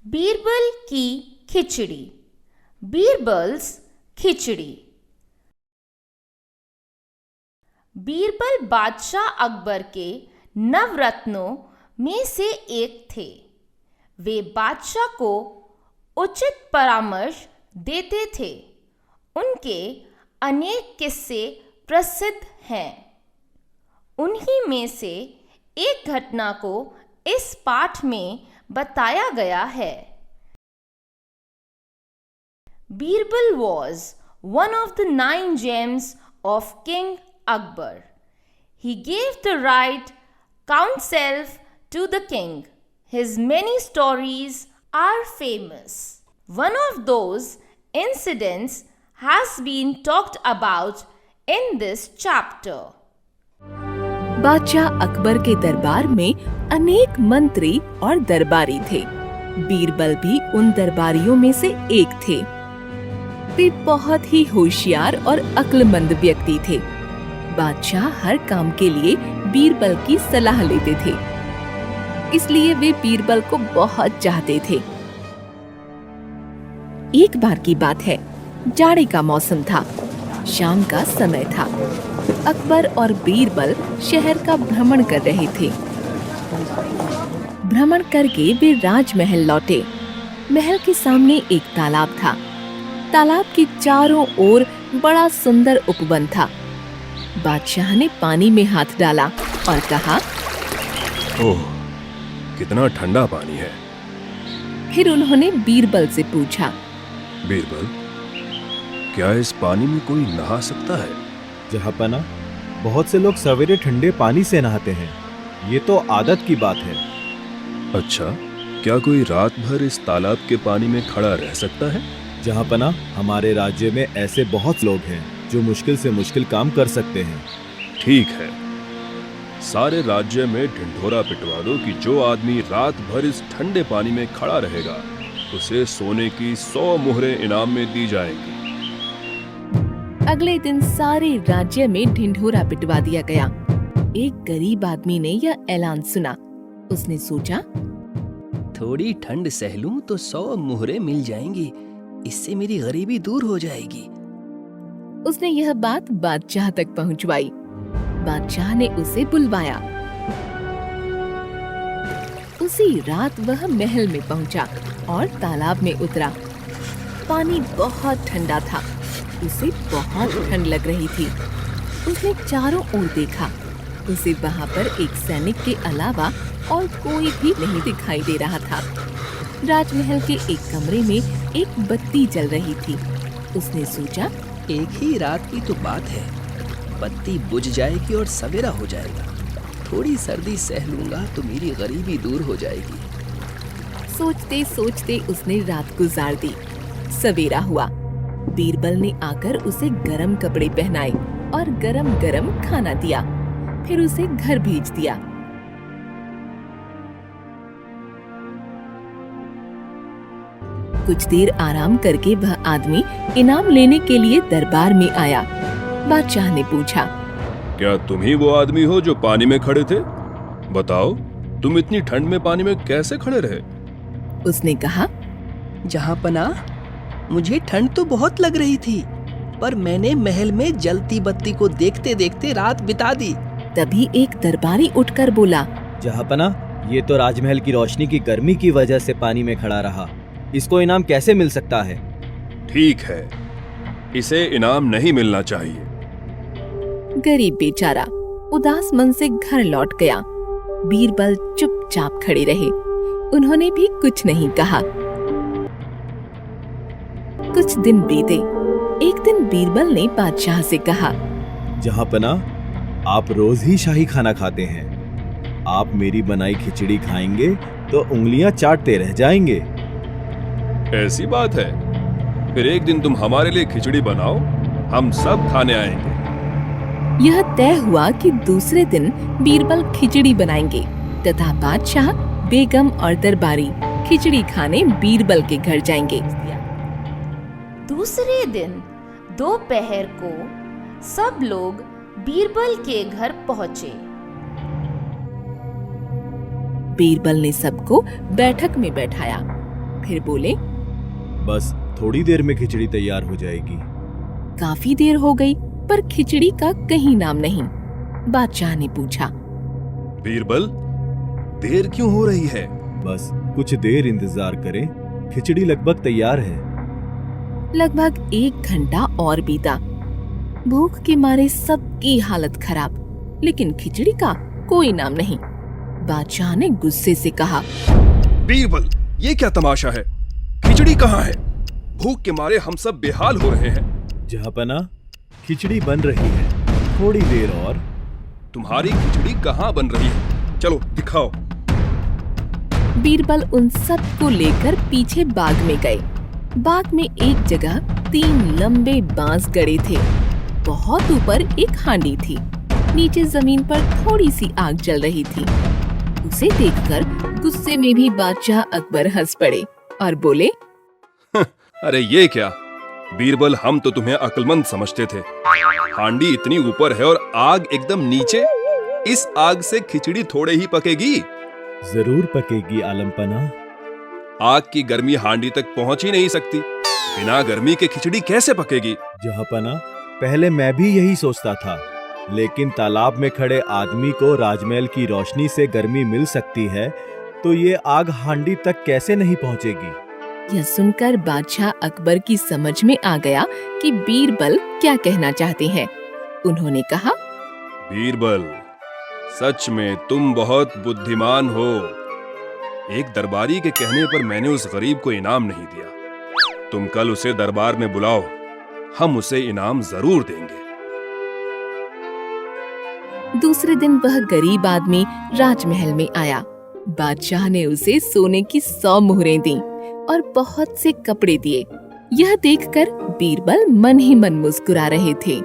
बीरबल की खिचड़ी। बीरबल्स खिचड़ी। बीरबल बादशाह अकबर के नवरत्नों में से एक थे। वे बादशाह को उचित परामर्श देते थे। उनके अनेक किस्से प्रसिद्ध हैं। उन्हीं में से एक घटना को इस पाठ में बताया गया है। Birbal was one of the 9 gems of King Akbar. He gave the right counsel to the king. His many stories are famous. One of those incidents has been talked about in this chapter. बादशाह अकबर के दरबार में अनेक मंत्री और दरबारी थे। बीरबल भी उन दरबारियों में से एक थे। वे बहुत ही होशियार और अक्लमंद व्यक्ति थे। बादशाह हर काम के लिए बीरबल की सलाह लेते थे, इसलिए वे बीरबल को बहुत चाहते थे। एक बार की बात है, जाड़े का मौसम था। शाम का समय था। अकबर और बीरबल शहर का भ्रमण कर रहे थे। भ्रमण करके वे राजमहल लौटे। महल के सामने एक तालाब था। तालाब के चारों ओर बड़ा सुंदर उपवन था। बादशाह ने पानी में हाथ डाला और कहा, ओह, कितना ठंडा पानी है। फिर उन्होंने बीरबल से पूछा, बीरबल, क्या इस पानी में कोई नहा सकता है? जहाँपना, बहुत से लोग सवेरे ठंडे पानी से नहाते हैं। ये तो आदत की बात है। अच्छा, क्या कोई रात भर इस तालाब के पानी में खड़ा रह सकता है? जहाँपना, हमारे राज्य में ऐसे बहुत लोग हैं जो मुश्किल से मुश्किल काम कर सकते हैं। ठीक है, सारे राज्य में ढिंढोरा पिटवा दो कि जो आदमी रात भर इस ठंडे पानी में खड़ा रहेगा, उसे सोने की 100 मुहरें इनाम में दी जाएंगी। अगले दिन सारे राज्य में ढिंढोरा पिटवा दिया गया। एक गरीब आदमी ने यह ऐलान सुना। उसने सोचा, थोड़ी ठंड सह लूं तो 100 मुहरें मिल जाएंगी। इससे मेरी गरीबी दूर हो जाएगी। उसने यह बात बादशाह तक पहुंचवाई। बादशाह ने उसे बुलवाया। उसी रात वह महल में पहुंचा और तालाब में उतरा। पानी बहुत ठंडा था। उसे बहुत ठंड लग रही थी। उसने चारों ओर देखा। उसे वहां पर एक सैनिक के अलावा और कोई भी नहीं दिखाई दे रहा था। राजमहल के एक कमरे में एक बत्ती जल रही थी। उसने सोचा, एक ही रात की तो बात है, बत्ती बुझ जाएगी और सवेरा हो जाएगा। थोड़ी सर्दी सह लूंगा तो मेरी गरीबी दूर हो जाएगी। सोचते सोचते उसने रात गुजार दी। सवेरा हुआ। बीरबल ने आकर उसे गरम कपड़े पहनाए और गरम गरम खाना दिया। फिर उसे घर भेज दिया। कुछ देर आराम करके वह आदमी इनाम लेने के लिए दरबार में आया। बादशाह ने पूछा, क्या तुम ही वो आदमी हो जो पानी में खड़े थे? बताओ, तुम इतनी ठंड में पानी में कैसे खड़े रहे? उसने कहा, जहाँपना, मुझे ठंड तो बहुत लग रही थी, पर मैंने महल में जलती बत्ती को देखते देखते रात बिता दी। तभी एक दरबारी उठकर बोला, जहाँपना, ये तो राजमहल की रोशनी की गर्मी की वजह से पानी में खड़ा रहा। इसको इनाम कैसे मिल सकता है? ठीक है, इसे इनाम नहीं मिलना चाहिए। गरीब बेचारा उदास मन से घर लौट गया। बीरबल चुपचाप खड़े रहे। उन्होंने भी कुछ नहीं कहा। कुछ दिन बीते। एक दिन बीरबल ने बादशाह से कहा, जहाँपना, आप रोज ही शाही खाना खाते हैं। आप मेरी बनाई खिचड़ी खाएंगे तो उंगलियां चाटते रह जाएंगे। ऐसी बात है? फिर एक दिन तुम हमारे लिए खिचड़ी बनाओ, हम सब खाने आएंगे। यह तय हुआ कि दूसरे दिन बीरबल खिचड़ी बनाएंगे तथा बादशाह, बेगम और दरबारी खिचड़ी खाने बीरबल के घर जाएंगे। दूसरे दिन दोपहर को सब लोग बीरबल के घर पहुंचे। बीरबल ने सबको बैठक में बैठाया। फिर बोले, बस थोड़ी देर में खिचड़ी तैयार हो जाएगी। काफी देर हो गई पर खिचड़ी का कहीं नाम नहीं। बादशाह ने पूछा, बीरबल, देर क्यों हो रही है? बस कुछ देर इंतजार करें, खिचड़ी लगभग तैयार है। लगभग 1 घंटा और बीता। भूख के मारे सबकी हालत खराब, लेकिन खिचड़ी का कोई नाम नहीं। बादशाह ने गुस्से से कहा, बीरबल, ये क्या तमाशा है? खिचड़ी कहाँ है? भूख के मारे हम सब बेहाल हो रहे हैं। जहांपना, खिचड़ी बन रही है, थोड़ी देर और। तुम्हारी खिचड़ी कहाँ बन रही है? चलो दिखाओ। बीरबल उन सब को लेकर पीछे बाग में गए। बाग में एक जगह 3 लंबे बांस गड़े थे। बहुत ऊपर एक हांडी थी। नीचे जमीन पर थोड़ी सी आग जल रही थी। उसे देखकर गुस्से में भी बादशाह अकबर हंस पड़े और बोले, अरे ये क्या बीरबल, हम तो तुम्हें अक्लमंद समझते थे। हांडी इतनी ऊपर है और आग एकदम नीचे। इस आग से खिचड़ी थोड़े ही पकेगी। जरूर पकेगी आलमपना। आग की गर्मी हांडी तक पहुंच ही नहीं सकती। बिना गर्मी के खिचड़ी कैसे पकेगी? जहांपना, पहले मैं भी यही सोचता था, लेकिन तालाब में खड़े आदमी को राजमहल की रोशनी से गर्मी मिल सकती है, तो ये आग हांडी तक कैसे नहीं पहुंचेगी? यह सुनकर बादशाह अकबर की समझ में आ गया कि बीरबल क्या कहना चाहते हैं। उन्होंने कहा, बीरबल, सच में तुम बहुत बुद्धिमान हो। एक दरबारी के कहने पर मैंने उस गरीब को इनाम नहीं दिया। तुम कल उसे दरबार में बुलाओ, हम उसे इनाम जरूर देंगे। दूसरे दिन वह गरीब आदमी राजमहल में आया। बादशाह ने उसे सोने की 100 मुहरें दी और बहुत से कपड़े दिए। यह देखकर बीरबल मन ही मन मुस्कुरा रहे थे।